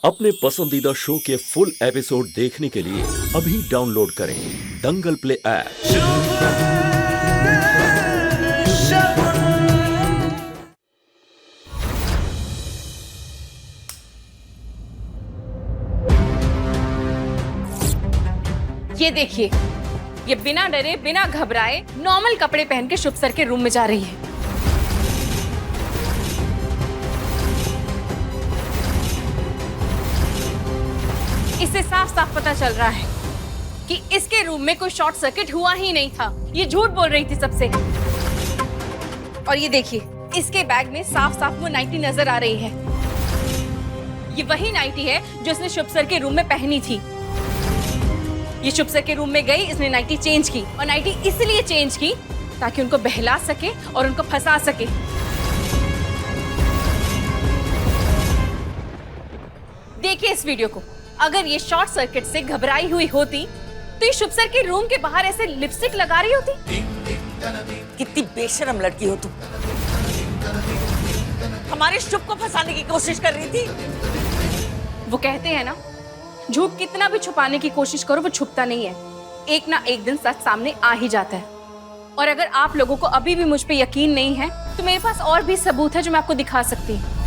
अपने पसंदीदा शो के फुल एपिसोड देखने के लिए अभी डाउनलोड करें दंगल प्ले ऐप। ये देखिए, ये बिना डरे बिना घबराए नॉर्मल कपड़े पहन के शुभ सर के रूम में जा रही है। इससे साफ साफ पता चल रहा है कि इसके रूम में कोई शॉर्ट सर्किट हुआ ही नहीं था। ये झूठ बोल रही थी सबसे। और ये देखिए, इसके बैग में साफ साफ वो नाइटी नजर आ रही है। ये वही नाइटी है जो इसने शुभ सर के रूम में पहनी थी। ये शुभ सर के रूम में गई, इसने नाइटी चेंज की, और नाइटी इसलिए चेंज की ताकि उनको बहला सके और उनको फंसा सके। देखिए इस वीडियो को। अगर ये शॉर्ट सर्किट से घबराई हुई होती तो ये शुभ सर के रूम के बाहर ऐसे लिपस्टिक लगा रही होती। कितनी बेशरम लड़की हो तुम। हमारे शुभ को फंसाने की कोशिश कर रही थी। वो कहते हैं ना, झूठ कितना भी छुपाने की कोशिश करो वो छुपता नहीं है। एक ना एक दिन सच सामने आ ही जाता है। और अगर आप लोगों को अभी भी मुझ पे यकीन नहीं है तो मेरे पास और भी सबूत है जो मैं आपको दिखा सकती हूँ।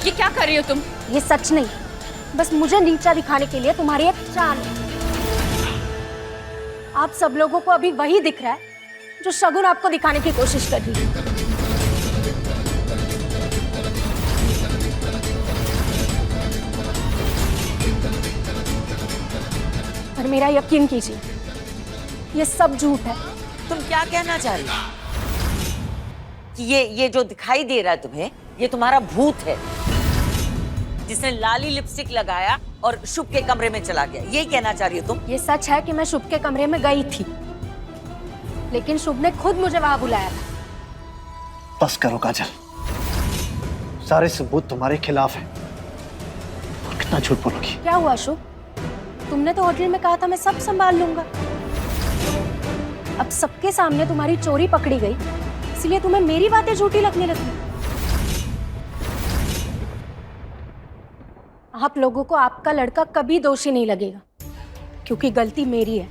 ये क्या कर रही हो तुम? ये सच नहीं, बस मुझे नीचा दिखाने के लिए तुम्हारी एक चाल है। आप सब लोगों को अभी वही दिख रहा है जो शगुन आपको दिखाने की कोशिश कर रही है। पर मेरा यकीन कीजिए, ये सब झूठ है। तुम क्या कहना चाह रही हो? कि ये जो दिखाई दे रहा है तुम्हें, ये तुम्हारा भूत है जिसने लाली लिपस्टिक लगाया और शुभ के कमरे में चला गया। यही कहना चाह रही हो तुम? ये सच है कि मैं शुभ के कमरे में गई थी, लेकिन शुभ ने खुद मुझे वहां बुलाया था। बस करो काजल, सारे सबूत तुम्हारे खिलाफ हैं। और कितना झूठ बोलोगी? क्या हुआ शुभ? तुमने तो होटल में कहा था मैं सब संभाल लूंगा। अब सबके सामने तुम्हारी चोरी पकड़ी गई, इसलिए तुम्हें मेरी बातें झूठी लगने लगी। आप लोगों को आपका लड़का कभी दोषी नहीं लगेगा, क्योंकि गलती मेरी है।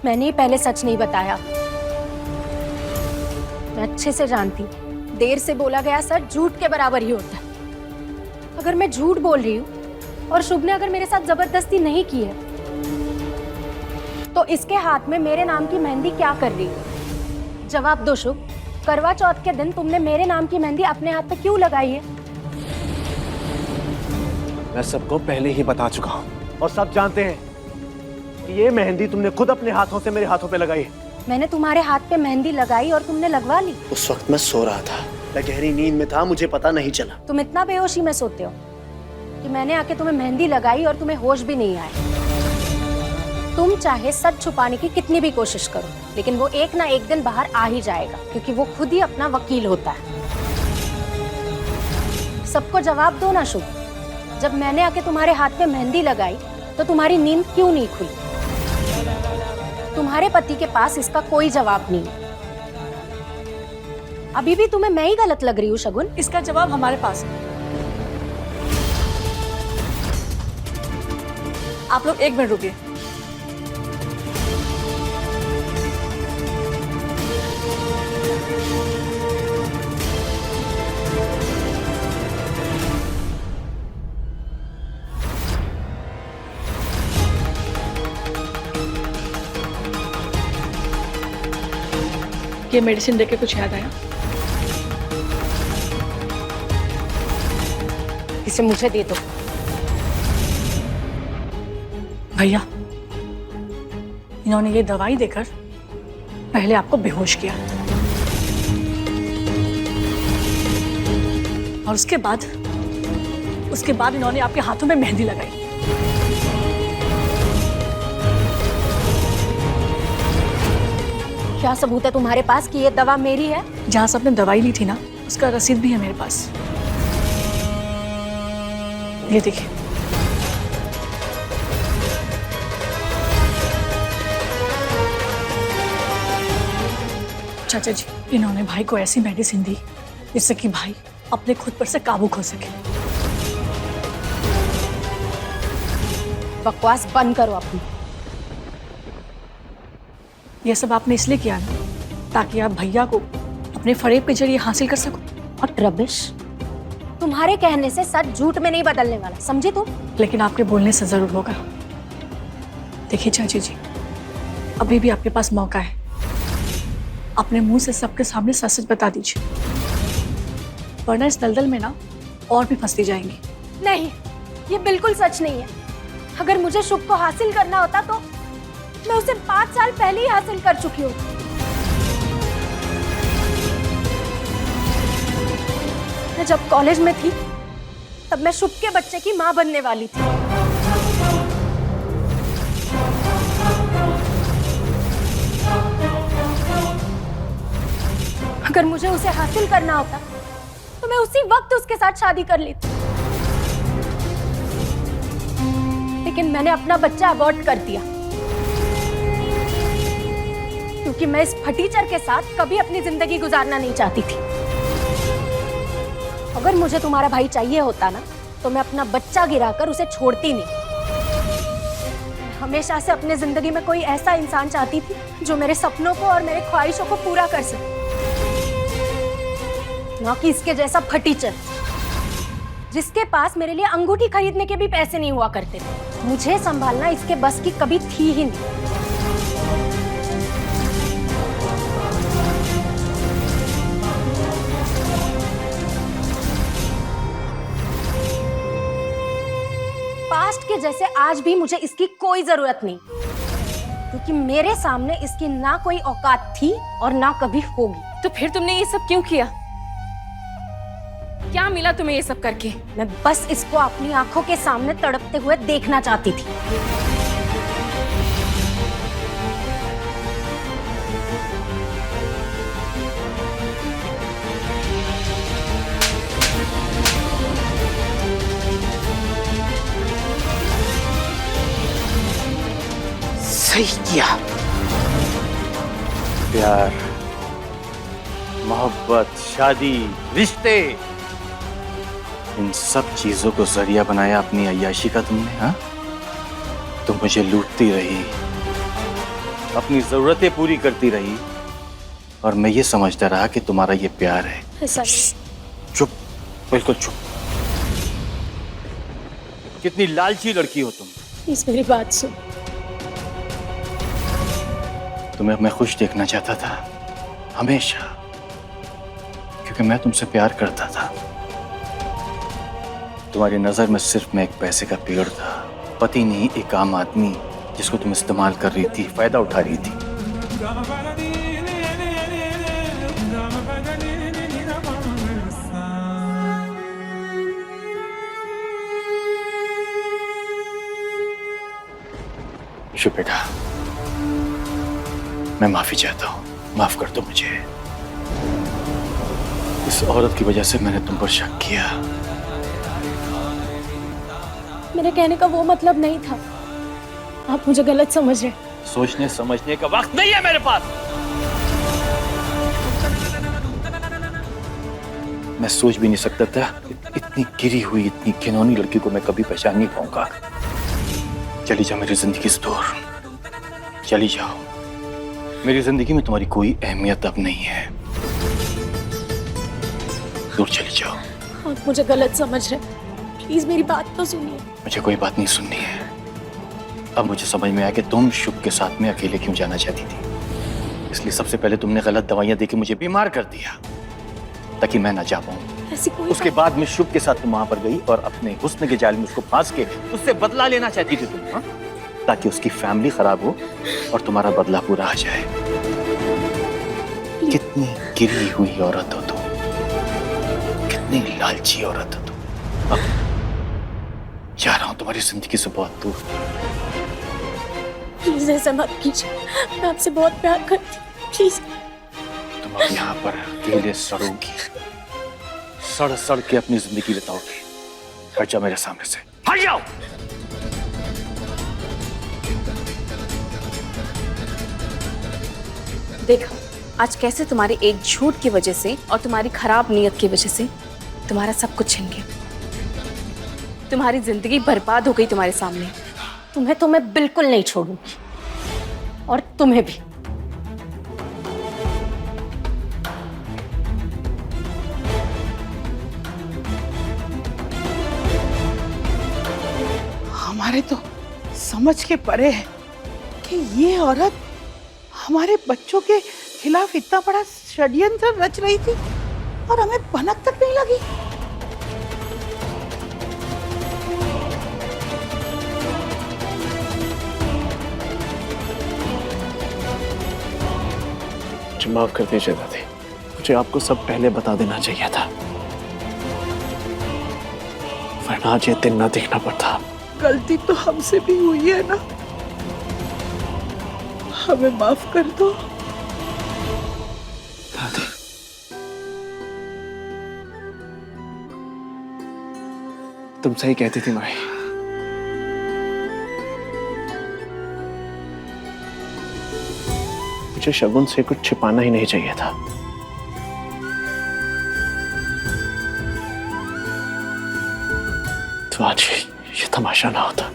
मैंने ही पहले सच नहीं बताया। मैं अच्छे से जानती हूँ, देर से बोला गया सच झूठ के बराबर ही होता है। अगर मैं झूठ बोल रही हूँ और शुभ ने अगर मेरे साथ जबरदस्ती नहीं की है, तो इसके हाथ में मेरे नाम की मेहंदी क्या कर रही है? जवाब दो शुभ। करवा चौथ के दिन तुमने मेरे नाम की मेहंदी अपने हाथ पे क्यों लगाई है? मैं सबको पहले ही बता चुका हूँ और सब जानते हैं कि ये मेहंदी तुमने खुद अपने हाथों से मेरे हाथों पे लगाई है। मैंने तुम्हारे हाथ पे मेहंदी लगाई और तुमने लगवा ली। उस वक्त मैं सो रहा था, मैं गहरी नींद में था, मुझे पता नहीं चला। तुम इतना बेहोशी में सोते हो कि मैंने आके तुम्हें मेहंदी लगाई और तुम्हें होश भी नहीं आया। तुम चाहे सच छुपाने की कितनी भी कोशिश करो, लेकिन वो एक ना एक दिन बाहर आ ही जाएगा, क्योंकि वो खुद ही अपना वकील होता है। सबको जवाब दो ना शुभ। जब मैंने आके तुम्हारे हाथ पे मेहंदी लगाई तो तुम्हारी नींद क्यों नहीं खुली? तुम्हारे पति के पास इसका कोई जवाब नहीं है। अभी भी तुम्हें मैं ही गलत लग रही हूँ शगुन? इसका जवाब हमारे पास है। आप लोग एक मिनट रुकिए। ये मेडिसिन देके कुछ याद आया? इसे मुझे दे दो। भैया, इन्होंने ये दवाई देकर पहले आपको बेहोश किया और उसके बाद इन्होंने आपके हाथों में मेहंदी लगाई। क्या सबूत है तुम्हारे पास कि ये दवा मेरी है? जहाँ से आपने दवाई ली थी ना, उसका रसीद भी है मेरे पास। ये देखिए। चाचा जी, इन्होंने भाई को ऐसी मेडिसिन दी जिससे कि भाई अपने खुद पर से काबू खो सके। बकवास बंद करो अपनी। ये सब आपने इसलिए किया ना ताकि आप भैया को अपने फरेब के जरिए हासिल कर सको। और रबिश, तुम्हारे कहने से सच झूठ में नहीं बदलने वाला, समझे तुम? लेकिन आपके बोलने से जरूर होगा। देखिए चाची जी, अभी भी आपके पास मौका है, अपने मुंह से सबके सामने सच सच बता दीजिए, वरना इस दलदल में ना और भी फंसती जाएंगी। नहीं, ये बिल्कुल सच नहीं है। अगर मुझे शुभ को हासिल करना होता तो मैं उसे 5 साल पहले ही हासिल कर चुकी हूँ। मैं जब कॉलेज में थी तब मैं शुभ के बच्चे की मां बनने वाली थी। अगर मुझे उसे हासिल करना होता तो मैं उसी वक्त उसके साथ शादी कर लेती, लेकिन मैंने अपना बच्चा अबॉर्ट कर दिया क्योंकि मैं इस फटीचर के साथ कभी अपनी जिंदगी गुजारना नहीं चाहती थी। अगर मुझे तुम्हारा भाई चाहिए होता ना तो मैं अपना बच्चा गिराकर उसे छोड़ती नहीं। हमेशा से अपने जिंदगी में कोई ऐसा इंसान चाहती थी जो मेरे सपनों को और मेरे ख्वाहिशों को पूरा कर सके, ना कि इसके जैसा फटीचर जिसके पास मेरे लिए अंगूठी खरीदने के भी पैसे नहीं हुआ करते थे। मुझे संभालना इसके बस की कभी थी ही नहीं। पास्ट के जैसे आज भी मुझे इसकी कोई जरूरत नहीं, क्योंकि मेरे सामने इसकी ना कोई औकात थी और ना कभी होगी। तो फिर तुमने ये सब क्यों किया? क्या मिला तुम्हें ये सब करके? मैं बस इसको अपनी आंखों के सामने तड़पते हुए देखना चाहती थी। सही किया। प्यार, मोहब्बत, शादी, रिश्ते, इन सब चीजों को जरिया बनाया अपनी अय्याशी का तुमने। हाँ, तुम मुझे लूटती रही, अपनी जरूरतें पूरी करती रही, और मैं ये समझता रहा कि तुम्हारा ये प्यार है। ऐसा चुप, बिल्कुल चुप। कितनी लालची लड़की हो तुम। प्लीज मेरी बात सुन। तुम्हें मैं खुश देखना चाहता था हमेशा, क्योंकि मैं तुमसे प्यार करता था। तुम्हारी नजर में सिर्फ मैं एक पैसे का पेड़ था, पति नहीं, एक आम आदमी जिसको तुम इस्तेमाल कर रही थी, फायदा उठा रही थी। शुभ बेटा, मैं माफी चाहता हूँ, माफ कर दो मुझे। इस औरत की वजह से मैंने तुम पर शक किया। मेरे कहने का वो मतलब नहीं था, आप मुझे गलत समझ रहे। सोचने समझने का वक्त नहीं है मेरे पास। मैं सोच भी नहीं सकता था इतनी गिरी हुई, इतनी घिनौनी लड़की को मैं कभी पहचान नहीं पाऊंगा। चली जाओ मेरी जिंदगी से दूर, चली जाओ। मेरी जिंदगी में तुम्हारी कोई अहमियत अब नहीं है, दूर चली जाओ। आप मुझे गलत समझ रहे, प्लीज मेरी बात तो सुनिए। मुझे कोई बात नहीं सुननी है। अब मुझे समझ में आया कि तुम शुभ के साथ में अकेले क्यों जाना चाहती थी। इसलिए सबसे पहले तुमने गलत दवाइयां देके मुझे बीमार कर दिया ताकि मैं ना जा पाऊं। ऐसी कोई उसके बाद में शुभ के साथ तुम वहां पर गई और अपने हुस्न के जाल में उसको फांस के उससे बदला लेना चाहती थी तुम, हाँ? ताकि उसकी फैमिली खराब हो और तुम्हारा बदला पूरा आ जाए। कितनी गिरी हुई औरत हो तुम, कितनी लालची औरत हो तुम। अब जा रहा हूं तुम्हारी जिंदगी से बहुत दूर। प्लीज ऐसा मत कीजिए, मैं आपसे बहुत प्यार करती हूँ, प्लीज। तुम अब यहाँ पर अकेले सड़ोगी, सड़ सड़ के अपनी जिंदगी बिताओगी। हट जाओ मेरे सामने से, हट जाओ। देखा, आज कैसे तुम्हारे एक झूठ की वजह से और तुम्हारी खराब नीयत की वजह से तुम्हारा सब कुछ छिन गया। तुम्हारी जिंदगी बर्बाद हो गई तुम्हारे सामने। तुम्हें तो मैं बिल्कुल नहीं छोड़ूंगी, और तुम्हें भी। हमारे तो समझ के परे है कि ये औरत हमारे बच्चों के खिलाफ इतना बड़ा षड्यंत्र रच रही थी और हमें भनक तक नहीं लगी। मुझे माफ कर दीजिए दादी, मुझे आपको सब पहले बता देना चाहिए था, वरना आज ये दिन ना देखना पड़ता। गलती तो हमसे भी हुई है ना, हमें माफ कर दो। दादी, तुम सही कहती थी माई। मुझे शगुन से कुछ छिपाना ही नहीं चाहिए था। तो आज ये तमाशा ना होता।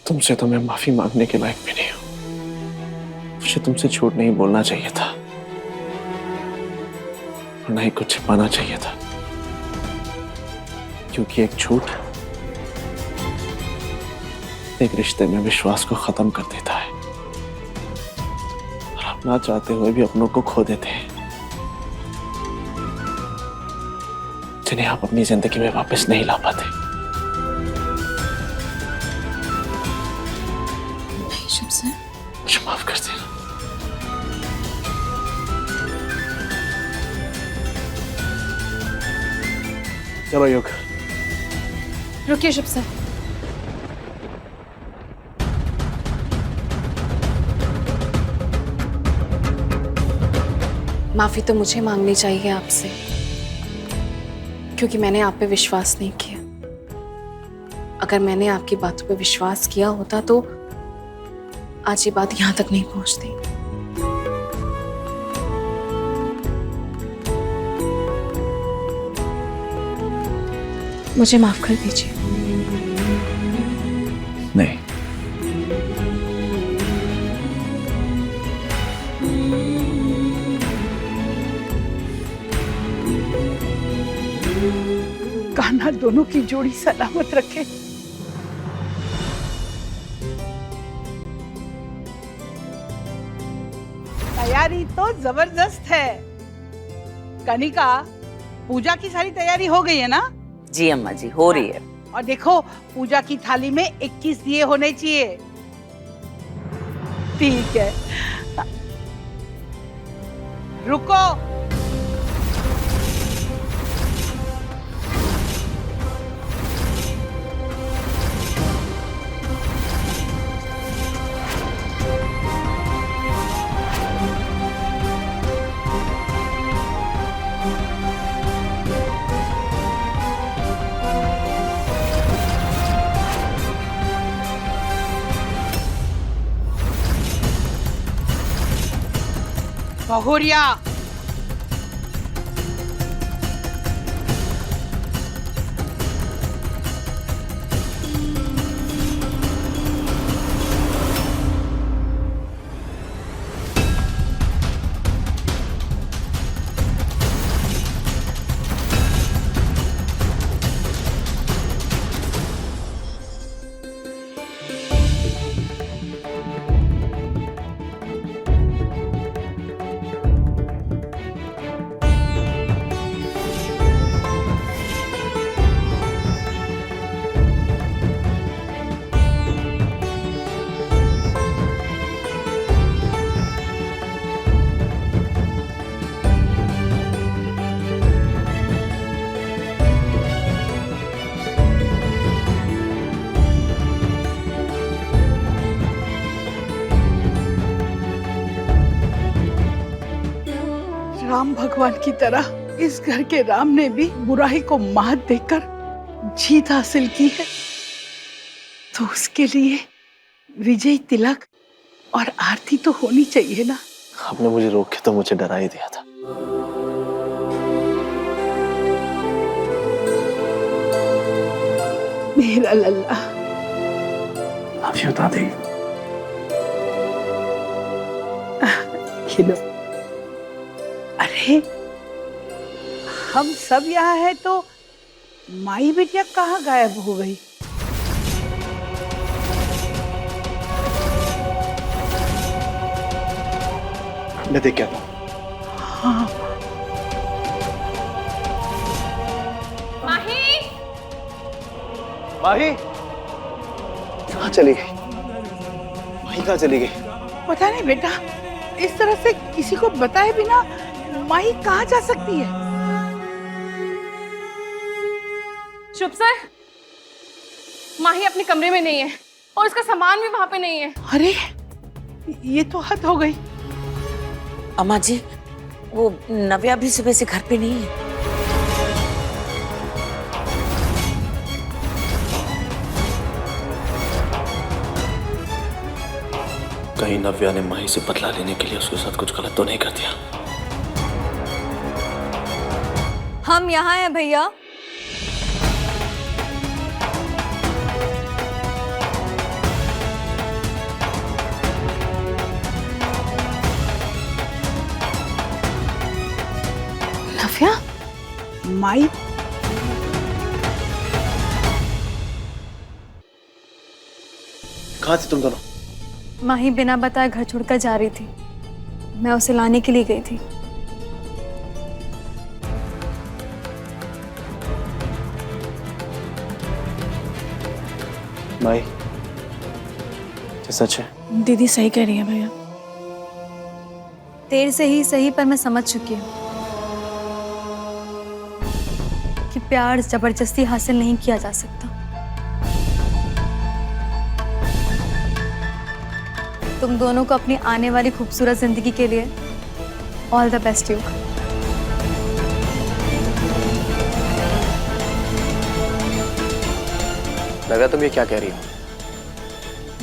तुमसे तो मैं माफी मांगने के लायक भी नहीं हूं। मुझे तुमसे झूठ नहीं बोलना चाहिए था, और ना ही कुछ छिपाना चाहिए था, क्योंकि एक झूठ एक रिश्ते में विश्वास को खत्म कर देता है, और आप ना चाहते हुए भी अपनों को खो देते हैं, जिन्हें आप अपनी जिंदगी में वापस नहीं ला पाते। शिव से मुझे माफ कर देना। चलो योग। रुकिए शिव सर। माफी तो मुझे मांगनी चाहिए आपसे, क्योंकि मैंने आप पे विश्वास नहीं किया। अगर मैंने आपकी बातों पे विश्वास किया होता तो आज ये बात यहां तक नहीं पहुंचती। मुझे माफ कर दीजिए। नहीं, कान्हा दोनों की जोड़ी सलामत रखे। तैयारी तो जबरदस्त है। कनिका, पूजा की सारी तैयारी हो गई है ना? जी अम्मा जी, हो रही है। और देखो, पूजा की थाली में 21 दिए होने चाहिए। ठीक है, रुको। बहुरिया, राम भगवान की तरह इस घर के राम ने भी बुराई को मात देकर जीत हासिल की है, तो उसके लिए विजय तिलक और आरती तो होनी चाहिए ना। आपने मुझे रोक के तो मुझे डरा ही दिया था। मेरा लल्ला। आप ये बता दें, खिलो। अरे हम सब यहाँ हैं तो माई बिटिया कहाँ गायब हो गई? मैं देख क्या था। हाँ। माही, माही कहाँ चली गई? माही कहाँ चली गई? पता नहीं बेटा, इस तरह से किसी को बताए बिना माही कहाँ जा सकती है? शुभ सर, माही अपने कमरे में नहीं है और उसका सामान भी वहां पे नहीं है। अरे ये तो हद हो गई। अम्मा जी, वो नव्या भी सुबह से घर पे नहीं है। कहीं नव्या ने माही से बदला लेने के लिए उसके साथ कुछ गलत तो नहीं कर दिया? हम यहाँ हैं भैया। नव्या, माई कहाँ थे तुम दोनों? माही बिना बताए घर छोड़कर जा रही थी। मैं उसे लाने के लिए गई थी। माही, ये सच है? दीदी सही कह रही है भैया। देर से ही सही, पर मैं समझ चुकी हूँ कि प्यार जबरदस्ती हासिल नहीं किया जा सकता। तुम दोनों को अपनी आने वाली खूबसूरत जिंदगी के लिए ऑल द बेस्ट युग। लगा तुम ये क्या कह रही हो?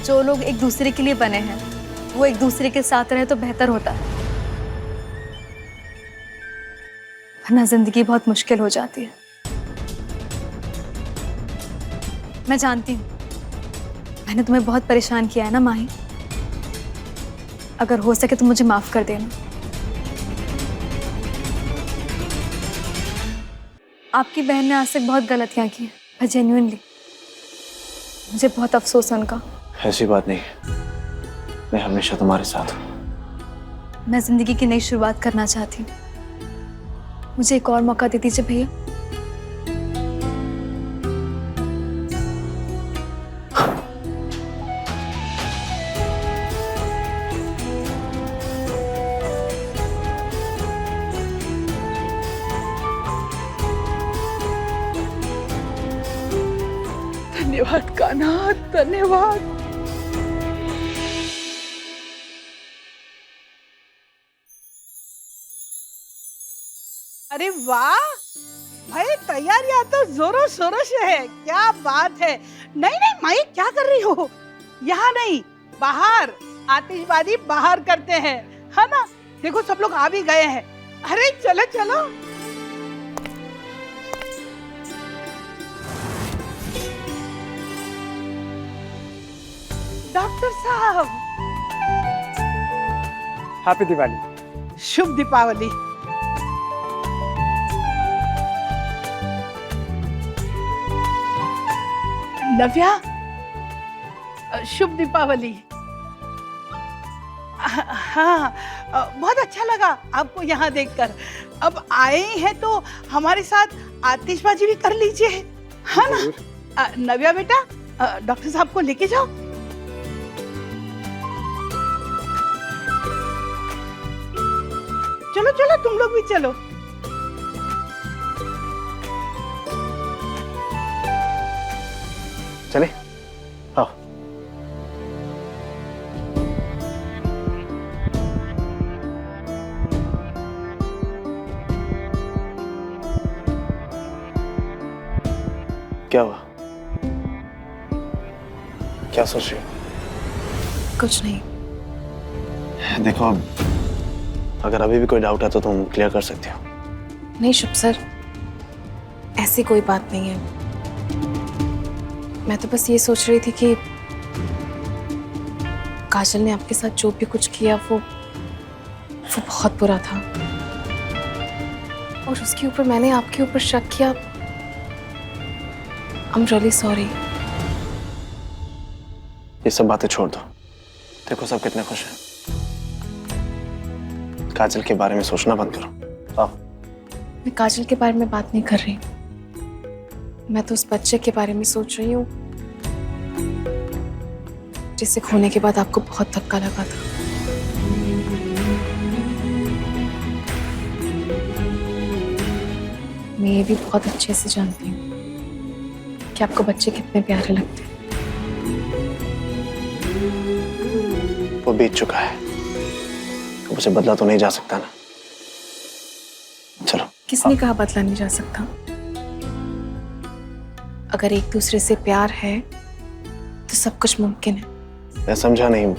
जो लोग एक दूसरे के लिए बने हैं वो एक दूसरे के साथ रहे तो बेहतर होता है, वरना जिंदगी बहुत मुश्किल हो जाती है। मैं जानती हूँ मैंने तुम्हें बहुत परेशान किया है ना माही। अगर हो सके तो मुझे माफ कर देना। आपकी बहन ने आज तक बहुत गलतियां की हैं, पर जेन्युइनली मुझे बहुत अफसोस है उनका। ऐसी बात नहीं है, मैं हमेशा तुम्हारे साथ हूँ। मैं जिंदगी की नई शुरुआत करना चाहती हूँ। मुझे एक और मौका दे दीजिए भैया। धन्यवाद कान्हा, धन्यवाद। अरे वाह भाई, तैयारियां तो जोरों शोरों से है। क्या बात है। नहीं नहीं माई, क्या कर रही हो? यहाँ नहीं, बाहर आतिशबाजी बाहर करते हैं, है ना? देखो सब लोग आ भी गए हैं। अरे चलो चलो। डॉक्टर साहब, हैप्पी दिवाली। शुभ दीपावली। नव्या, शुभ दीपावली। हाँ, बहुत अच्छा लगा आपको यहाँ देखकर। अब आए ही हैं तो हमारे साथ आतिशबाजी भी कर लीजिए, है ना? नव्या बेटा, डॉक्टर साहब को लेके जाओ। चलो चलो, तुम लोग भी चलो। चले आओ। क्या हुआ? क्या सोच रही हो? कुछ नहीं। देखो, अब अगर अभी भी कोई डाउट है तो तुम क्लियर कर सकती हो। नहीं शुभ सर, ऐसी कोई बात नहीं है। मैं तो बस ये सोच रही थी कि काजल ने आपके साथ जो भी कुछ किया वो बहुत बुरा था, और उसके ऊपर मैंने आपके ऊपर शक किया। I am really sorry. ये सब बातें छोड़ दो। देखो सब कितने खुश हैं। काजल के बारे में सोचना बंद करो। आओ। मैं काजल के बारे में बात नहीं कर रही, मैं तो उस बच्चे के बारे में सोच रही हूँ जिसे खोने के बाद आपको बहुत धक्का लगा था। मैं ये भी बहुत अच्छे से जानती हूँ कि आपको बच्चे कितने प्यारे लगते हैं। वो बीत चुका है, अब उसे बदला तो नहीं जा सकता ना। चलो। किसने कहा बदला नहीं जा सकता? अगर एक दूसरे से प्यार है तो सब कुछ मुमकिन है। मैं समझा नहीं,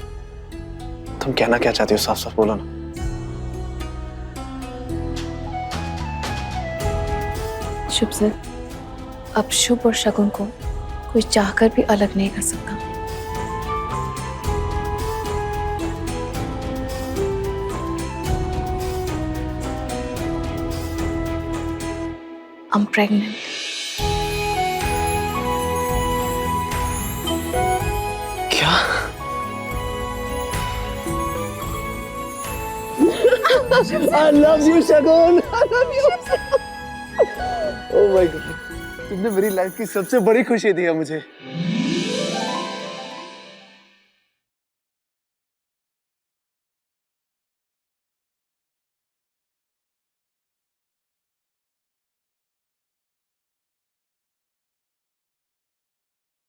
तुम कहना क्या चाहती हो? साफ साफ बोलो ना। शुभ सर, अब शुभ और शगुन को कोई चाहकर भी अलग नहीं कर सकता। I'm pregnant. क्या? I love you, Shagun. I love you. Oh my God. तुमने मेरी लाइफ की सबसे बड़ी खुशी दी है मुझे।